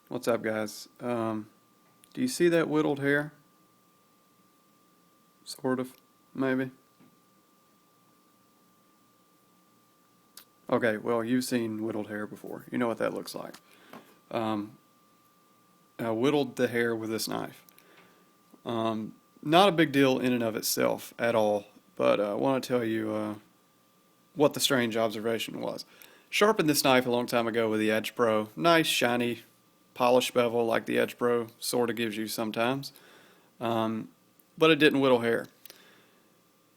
What's up, guys? Do you see that whittled hair? Sort of, maybe. Okay, well, you've seen whittled hair before. You know what that looks like. Um, I whittled the hair with this knife. Not a big deal in and of itself at all, but I want to tell you what the strange observation was. Sharpened this knife a long time ago with the Edge Pro. Nice, shiny, polished bevel like the Edge Pro sort of gives you sometimes. Um, but it didn't whittle hair.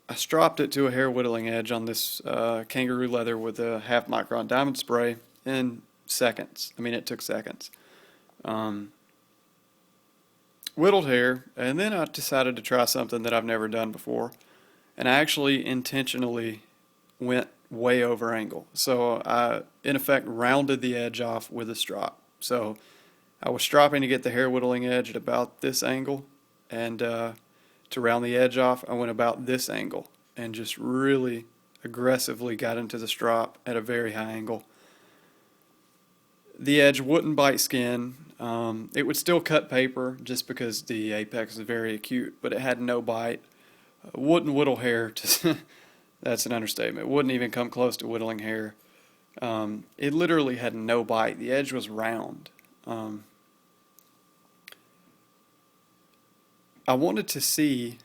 I stropped it to a hair whittling edge on this kangaroo leather with a half micron diamond spray in seconds. I mean, it took seconds. Um, Whittled hair, and then I decided to try something that I've never done before, and I actually intentionally went way over angle. So I, in effect, rounded the edge off with a strop. So I was stropping to get the hair whittling edge at about this angle, and to round the edge off, I went about this angle and just really aggressively got into the strop at a very high angle. The edge wouldn't bite skin. It would still cut paper just because the apex is very acute, but it had no bite. Wouldn't whittle hair. That's an understatement. It wouldn't even come close to whittling hair. It literally had no bite. The edge was round. I wanted to see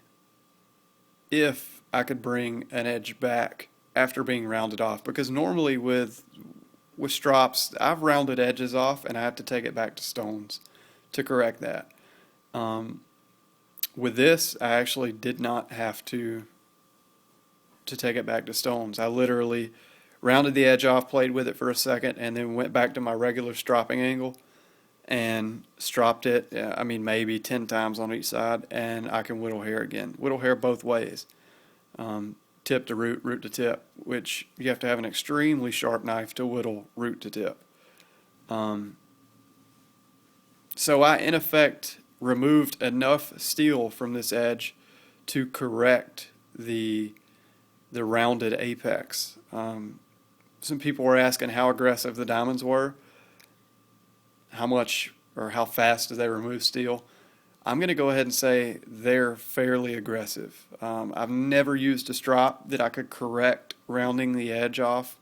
if I could bring an edge back after being rounded off, because normally with strops, I've rounded edges off and I have to take it back to stones to correct that. Um, with this, I actually did not have to take it back to stones. I literally rounded the edge off, played with it for a second, and then went back to my regular stropping angle and stropped it. I mean, maybe 10 times on each side, and I can whittle hair again. Whittle hair both ways, tip to root, root to tip, which you have to have an extremely sharp knife to whittle root to tip. Um, so I, in effect, removed enough steel from this edge to correct the rounded apex. Some people were asking how aggressive the diamonds were, how much or how fast do they remove steel. I'm going to go ahead and say they're fairly aggressive. I've never used a strop that I could correct rounding the edge off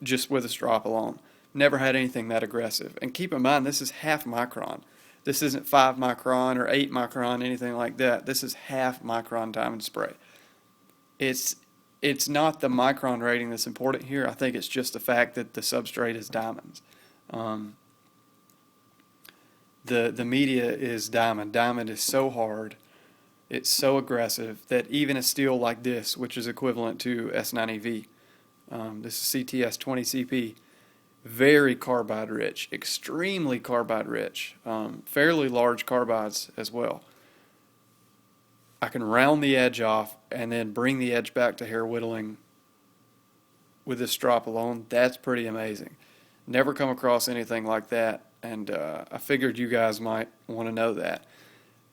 just with a strop alone. Never had anything that aggressive. And keep in mind, this is half micron. This isn't 5 micron or 8 micron, anything like that. This is half micron diamond spray. It's it's not the micron rating that's important here. I think it's just the fact that the substrate is diamonds. Um, the media is diamond. Diamond is so hard, it's so aggressive that even a steel like this, which is equivalent to S90V, this is CTS 20CP, very carbide rich, extremely carbide rich, fairly large carbides as well. I can round the edge off and then bring the edge back to hair whittling with this strop alone. That's pretty amazing. Never come across anything like that, and I figured you guys might want to know that.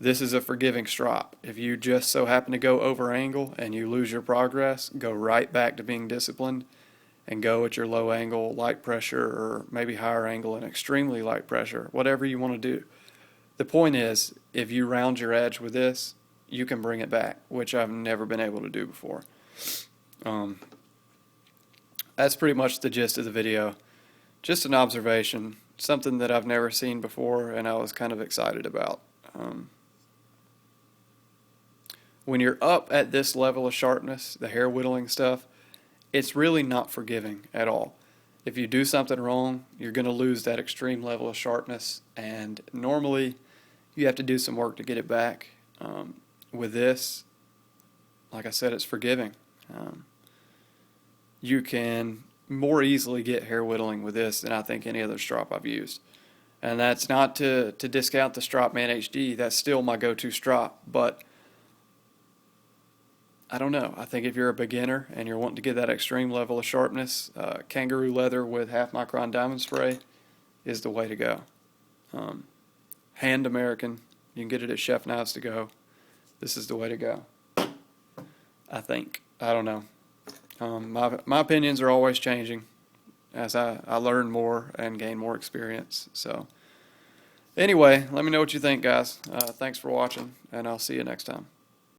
This is a forgiving strop. If you just so happen to go over angle and you lose your progress, go right back to being disciplined and go at your low angle, light pressure, or maybe higher angle and extremely light pressure, whatever you want to do. The point is, if you round your edge with this, you can bring it back, which I've never been able to do before. Um, that's pretty much the gist of the video. Just an observation, something that I've never seen before and I was kind of excited about. When you're up at this level of sharpness, the hair whittling stuff, it's really not forgiving at all. If you do something wrong, you're going to lose that extreme level of sharpness, and normally you have to do some work to get it back. With this, like I said, it's forgiving. You can more easily get hair whittling with this than I think any other strop I've used. And that's not to discount the Strop Man HD. That's still my go-to strop, but I don't know. I think if you're a beginner and you're wanting to get that extreme level of sharpness, kangaroo leather with half micron diamond spray is the way to go. Hand American, you can get it at Chef Knives to Go. This is the way to go, I think. I don't know. My opinions are always changing. as I learn more and gain more experience. So anyway, let me know what you think, guys. Thanks for watching, and I'll see you next time.